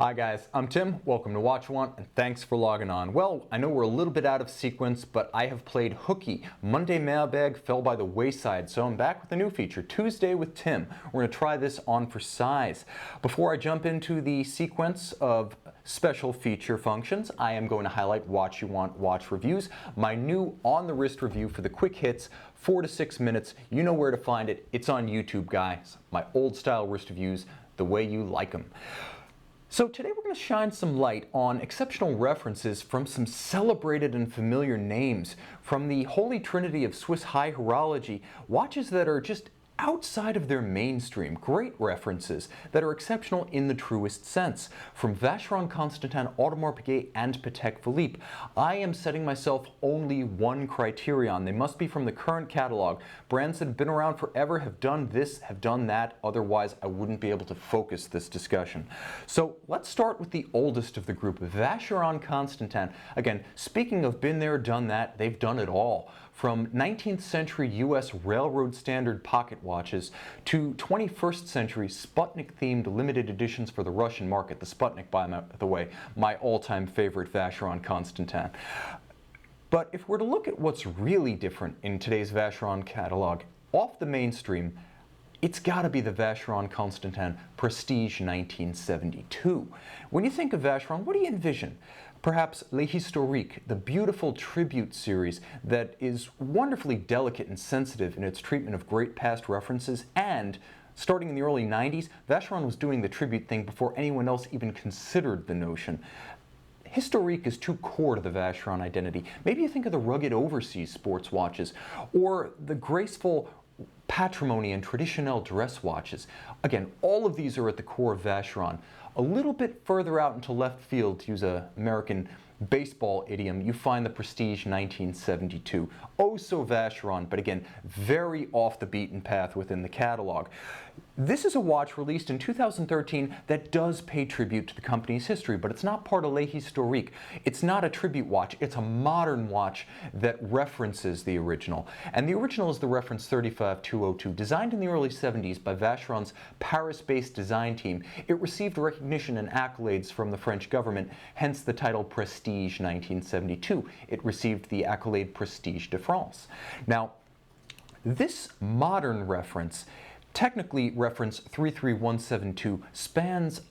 Hi guys, I'm Tim, welcome to Watch One, and thanks for logging on. Well, I know we're a little bit out of sequence, but I have played hooky. Monday mailbag fell by the wayside, so I'm back with a new feature, Tuesday with Tim. We're going to try this on for size. Before I jump into the sequence of special feature functions, I am going to highlight Watch You Want Watch Reviews, my new on-the-wrist review for the quick hits, 4 to 6 minutes. You know where to find it. It's on YouTube, guys. My old-style wrist reviews, the way you like them. So today we're going to shine some light on exceptional references from some celebrated and familiar names from the holy trinity of Swiss high horology, watches that are just outside of their mainstream, great references that are exceptional in the truest sense. From Vacheron Constantin, Audemars Piguet, and Patek Philippe, I am setting myself only one criterion. They must be from the current catalog. Brands that have been around forever have done this, have done that, otherwise I wouldn't be able to focus this discussion. So let's start with the oldest of the group, Vacheron Constantin. Again, speaking of been there, done that, they've done it all. From 19th century US railroad standard pocket watches to 21st century Sputnik-themed limited editions for the Russian market. The Sputnik, by the way, my all-time favorite Vacheron Constantin. But if we're to look at what's really different in today's Vacheron catalog, off the mainstream, it's got to be the Vacheron Constantin Prestige 1972. When you think of Vacheron, what do you envision? Perhaps Les Historiques, the beautiful tribute series that is wonderfully delicate and sensitive in its treatment of great past references, and starting in the early 90s, Vacheron was doing the tribute thing before anyone else even considered the notion. Historique is too core to the Vacheron identity. Maybe you think of the rugged overseas sports watches, or the graceful patrimony and traditionnel dress watches. Again, all of these are at the core of Vacheron. A little bit further out into left field, to use an American baseball idiom, you find the Prestige 1972. Oh so Vacheron, but again, very off the beaten path within the catalog. This is a watch released in 2013 that does pay tribute to the company's history, but it's not part of Les Historiques. It's not a tribute watch, it's a modern watch that references the original. And the original is the reference 35202, designed in the early 70s by Vacheron's Paris-based design team. It received recognition and accolades from the French government, hence the title Prestige 1972. It received the accolade Prestige de France. Now, this modern reference, technically reference 33172, spans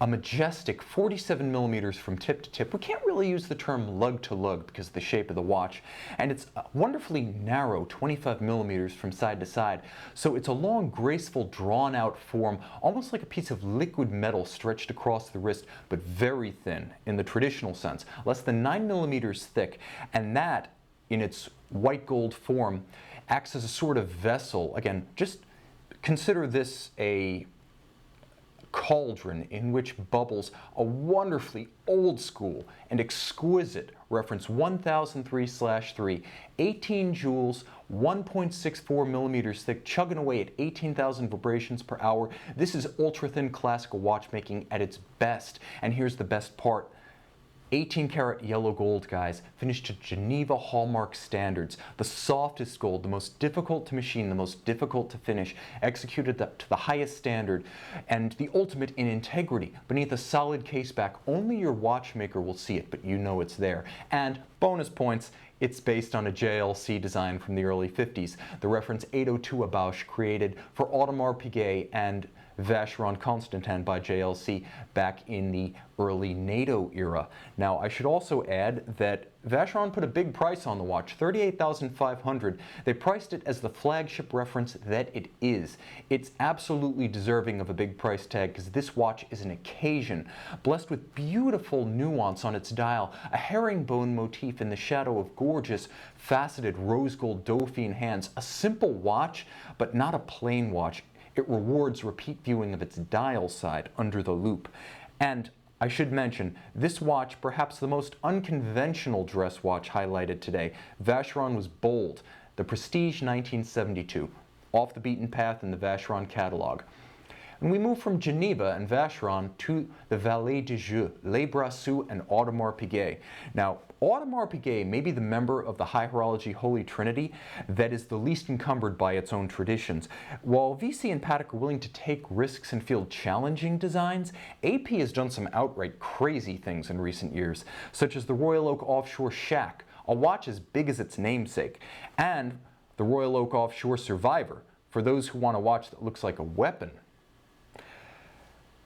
a majestic 47 millimeters from tip to tip. We can't really use the term lug to lug because of the shape of the watch, and it's wonderfully narrow, 25 millimeters from side to side. So it's a long, graceful, drawn out form, almost like a piece of liquid metal stretched across the wrist, but very thin in the traditional sense, less than 9 millimeters thick, and that, in its white gold form, acts as a sort of vessel. Again, just consider this a cauldron in which bubbles a wonderfully old school and exquisite reference 1003/3, 18 jewels, 1.64 millimeters thick, chugging away at 18,000 vibrations per hour. This is ultra thin classical watchmaking at its best. And here's the best part. 18 karat yellow gold, guys, finished to Geneva hallmark standards. The softest gold, the most difficult to machine, the most difficult to finish, executed to the highest standard, and the ultimate in integrity. Beneath a solid case back, only your watchmaker will see it, but you know it's there. And bonus points, it's based on a JLC design from the early 50s, the reference 802 Abauche created for Audemars Piguet and Vacheron Constantin by JLC back in the early NATO era. Now, I should also add that Vacheron put a big price on the watch, $38,500. They priced it as the flagship reference that it is. It's absolutely deserving of a big price tag because this watch is an occasion, blessed with beautiful nuance on its dial, a herringbone motif in the shadow of gorgeous, faceted rose gold Dauphine hands. A simple watch, but not a plain watch. It rewards repeat viewing of its dial side under the loupe. And I should mention, this watch, perhaps the most unconventional dress watch highlighted today. Vacheron was bold. The Prestige 1972, off the beaten path in the Vacheron catalog. And we move from Geneva and Vacheron to the Vallee de Joux, Les Brassus, and Audemars Piguet. Now, Audemars Piguet may be the member of the high horology Holy Trinity that is the least encumbered by its own traditions. While VC and Patek are willing to take risks and field challenging designs, AP has done some outright crazy things in recent years, such as the Royal Oak Offshore Shack, a watch as big as its namesake, and the Royal Oak Offshore Survivor, for those who want a watch that looks like a weapon.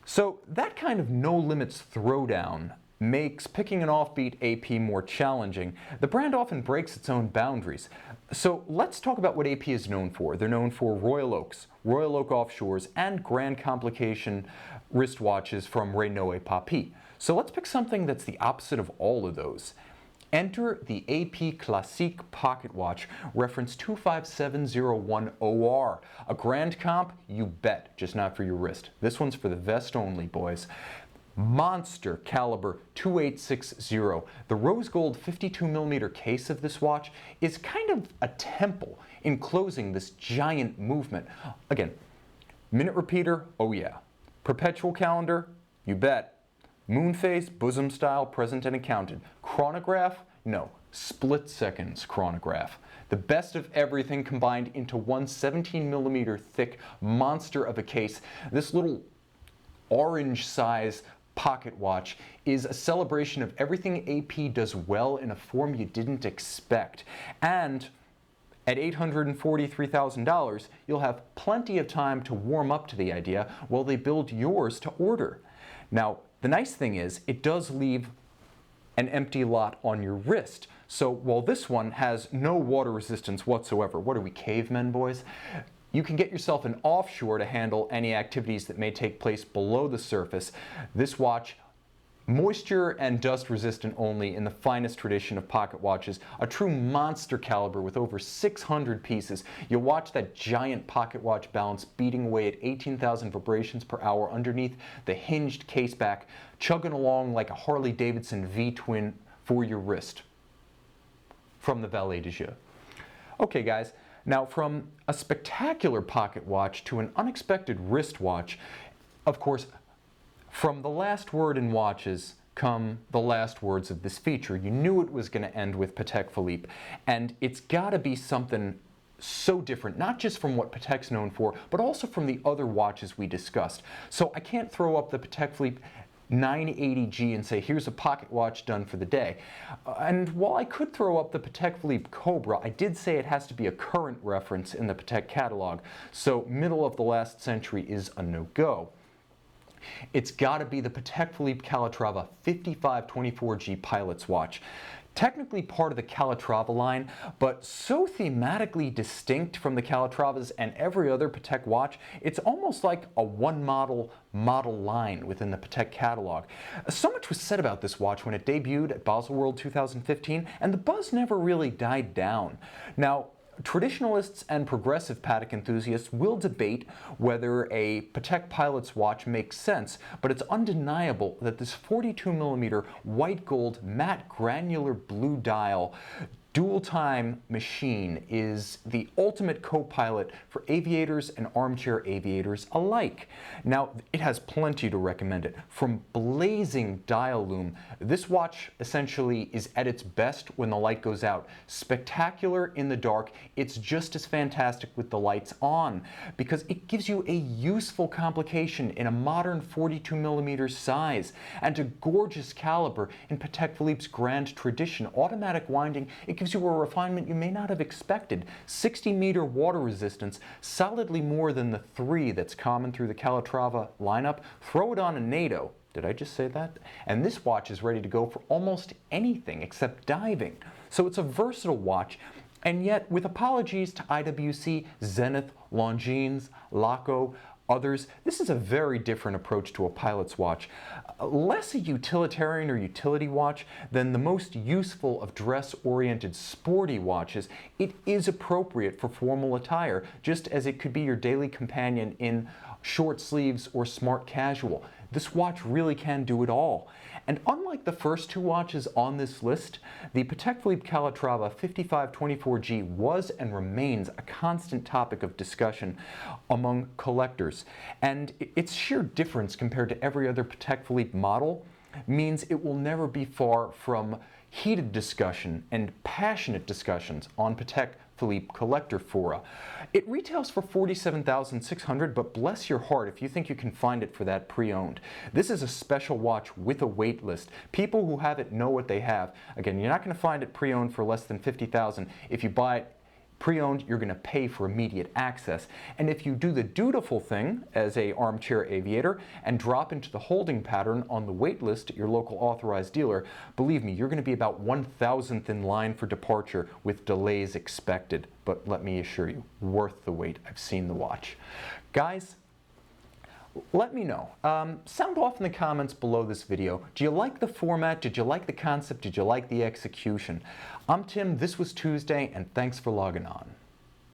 So that kind of no-limits throwdown makes picking an offbeat AP more challenging. The brand often breaks its own boundaries. So let's talk about what AP is known for. They're known for Royal Oaks, Royal Oak Offshores, and Grand Complication wristwatches from Renault et Papy. So let's pick something that's the opposite of all of those. Enter the AP Classique pocket watch, reference 25701OR. A grand comp? You bet, just not for your wrist. This one's for the vest only, boys. Monster caliber 2860. The rose gold 52mm case of this watch is kind of a temple enclosing this giant movement. Again, minute repeater, oh yeah. Perpetual calendar, you bet. Moon phase, bosom style, present and accounted. Chronograph, no. Split seconds chronograph. The best of everything combined into one 17mm thick monster of a case. This little orange size pocket watch is a celebration of everything AP does well in a form you didn't expect. And at $843,000, you'll have plenty of time to warm up to the idea while they build yours to order. Now, the nice thing is, it does leave an empty lot on your wrist. So while this one has no water resistance whatsoever, what are we, cavemen, boys? You can get yourself an offshore to handle any activities that may take place below the surface. This watch, moisture and dust resistant only in the finest tradition of pocket watches, a true monster caliber with over 600 pieces. You'll watch that giant pocket watch balance beating away at 18,000 vibrations per hour underneath the hinged case back, chugging along like a Harley-Davidson V-twin for your wrist. From the Vallee de Joux. Okay guys, now from a spectacular pocket watch to an unexpected wristwatch, of course, from the last word in watches come the last words of this feature. You knew it was going to end with Patek Philippe, and it's got to be something so different, not just from what Patek's known for, but also from the other watches we discussed. So I can't throw up the Patek Philippe 980G and say, here's a pocket watch done for the day. And while I could throw up the Patek Philippe Cobra, I did say it has to be a current reference in the Patek catalog, so middle of the last century is a no-go. It's got to be the Patek Philippe Calatrava 5524G pilot's watch. Technically part of the Calatrava line, but so thematically distinct from the Calatravas and every other Patek watch, it's almost like a one model line within the Patek catalog. So much was said about this watch when it debuted at Baselworld 2015, and the buzz never really died down. Now, traditionalists and progressive Patek enthusiasts will debate whether a Patek pilot's watch makes sense, but it's undeniable that this 42mm white gold matte granular blue dial dual-time machine is the ultimate co-pilot for aviators and armchair aviators alike. Now, it has plenty to recommend it. From blazing dial lume, this watch essentially is at its best when the light goes out. Spectacular in the dark, it's just as fantastic with the lights on, because it gives you a useful complication in a modern 42mm size, and a gorgeous caliber in Patek Philippe's grand tradition. Automatic winding, it gives you a refinement you may not have expected. 60-meter water resistance, solidly more than the 3 that's common through the Calatrava lineup. Throw it on a NATO. Did I just say that? And this watch is ready to go for almost anything except diving. So it's a versatile watch, and yet, with apologies to IWC, Zenith, Longines, Laco, others, this is a very different approach to a pilot's watch. Less a utilitarian or utility watch than the most useful of dress-oriented sporty watches. It is appropriate for formal attire, just as it could be your daily companion in short sleeves or smart casual. This watch really can do it all. And unlike the first two watches on this list, the Patek Philippe Calatrava 5524G was and remains a constant topic of discussion among collectors. And its sheer difference compared to every other Patek Philippe model means it will never be far from heated discussion and passionate discussions on Patek Philippe Collector Fora. It retails for $47,600, but bless your heart if you think you can find it for that pre-owned. This is a special watch with a wait list. People who have it know what they have. Again, you're not going to find it pre-owned for less than $50,000. If you buy it pre-owned, you're going to pay for immediate access. And if you do the dutiful thing as a armchair aviator and drop into the holding pattern on the wait list at your local authorized dealer, believe me, you're going to be about 1,000th in line for departure with delays expected. But let me assure you, worth the wait. I've seen the watch. Guys, let me know. Sound off in the comments below this video. Do you like the format? Did you like the concept? Did you like the execution? I'm Tim, this was Tuesday, and thanks for logging on.